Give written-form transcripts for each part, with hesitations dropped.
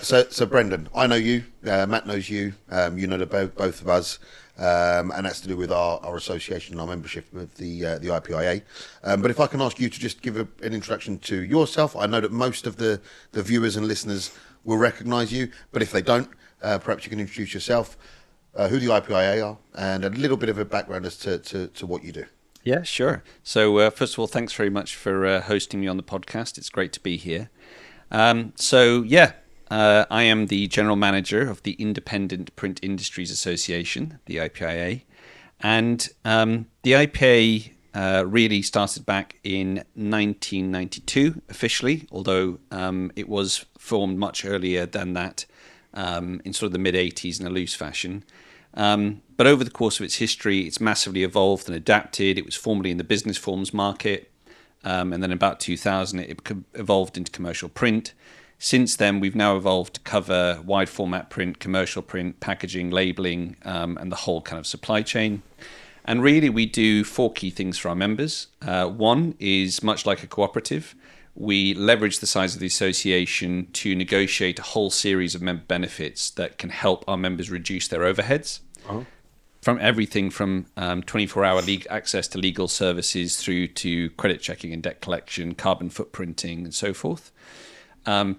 So Brendan, I know you. Matt knows you. You know both of us, and that's to do with our association and our membership with the IPIA. But if I can ask you to just give an introduction to yourself, I know that most of the viewers and listeners will recognise you, but if they don't, perhaps you can introduce yourself, who the IPIA are, and a little bit of a background as to what you do. Yeah, sure. So first of all, thanks very much for hosting me on the podcast. It's great to be here. I am the general manager of the Independent Print Industries Association, the IPIA. And the IPIA really started back in 1992 officially, although it was formed much earlier than that in sort of the mid-80s in a loose fashion. But over the course of its history, it's massively evolved and adapted. It was formerly in the business forms market. And then about 2000, it evolved into commercial print. Since then, we've now evolved to cover wide format print, commercial print, packaging, labeling, and the whole kind of supply chain. And really, we do four key things for our members. One is much like a cooperative. We leverage the size of the association to negotiate a whole series of member benefits that can help our members reduce their overheads. Oh. From everything from 24-hour access to legal services through to credit checking and debt collection, carbon footprinting, and so forth.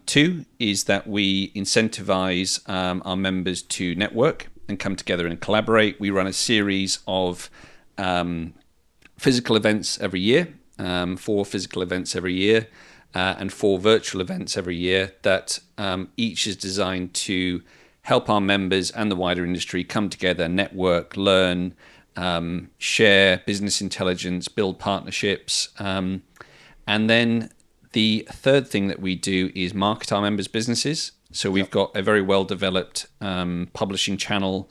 Two is that we incentivize our members to network and come together and collaborate. We run a series of physical events every year, 4 physical events every year, and 4 virtual events every year that each is designed to help our members and the wider industry come together, network, learn, share business intelligence, build partnerships. And then the third thing that we do is market our members' businesses. So we've got a very well-developed publishing channel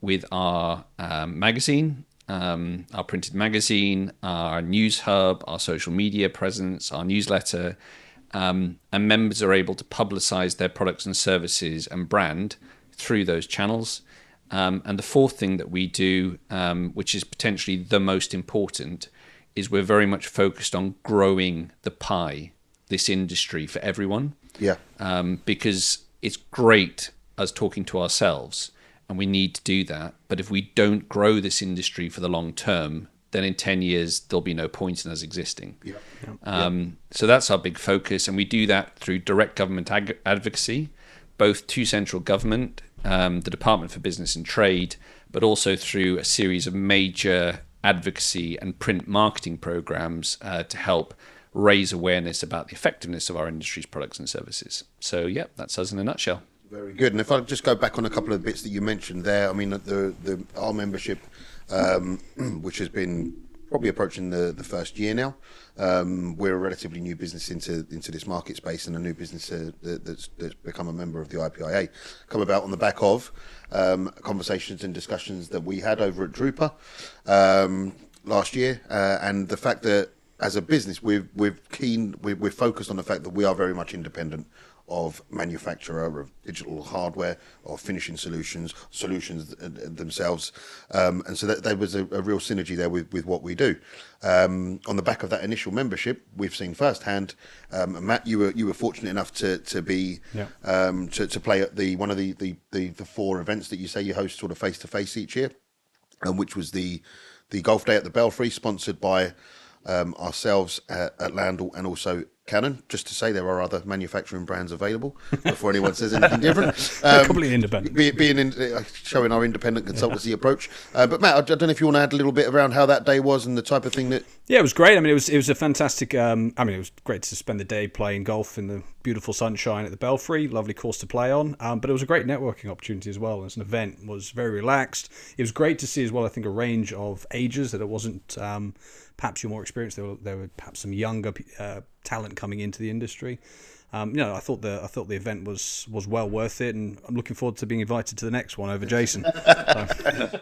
with our magazine, our printed magazine, our news hub, our social media presence, our newsletter. And members are able to publicize their products and services and brand through those channels. And the fourth thing that we do, which is potentially the most important, is we're very much focused on growing the pie, this industry for everyone. Yeah. Because it's great us talking to ourselves, and we need to do that. But if we don't grow this industry for the long term, then in 10 years, there'll be no point in us existing. Yeah. So that's our big focus. And we do that through direct government advocacy, both to central government, the Department for Business and Trade, but also through a series of major advocacy and print marketing programs to help raise awareness about the effectiveness of our industry's products and services. So, yeah, that's us in a nutshell. Very good. And if I just go back on a couple of bits that you mentioned there, I mean, our membership, which has been probably approaching the first year now, we're a relatively new business into this market space, and a new business that's become a member of the IPIA, come about on the back of conversations and discussions that we had over at Drupa last year, and the fact that as a business we're focused on the fact that we are very much independent of manufacturer of digital hardware or finishing solutions themselves, and so that there was a real synergy there with what we do. On the back of that initial membership, we've seen firsthand. Matt, you were fortunate enough to be to play at one of the 4 events that you say you host sort of face to face each year, which was the Golf Day at the Belfry, sponsored by ourselves at Landell and also Canon. Just to say, there are other manufacturing brands available before anyone says anything different. Completely independent. Showing our independent consultancy approach. But Matt, I don't know if you want to add a little bit around how that day was and the type of thing that... Yeah, it was great. I mean, it was a fantastic... it was great to spend the day playing golf in the beautiful sunshine at the Belfry. Lovely course to play on. But it was a great networking opportunity as well. As an event, was very relaxed. It was great to see as well, I think, a range of ages, that it wasn't... perhaps you're more experienced. There were perhaps some younger talent coming into the industry. I thought the event was well worth it, and I'm looking forward to being invited to the next one over Jason. So.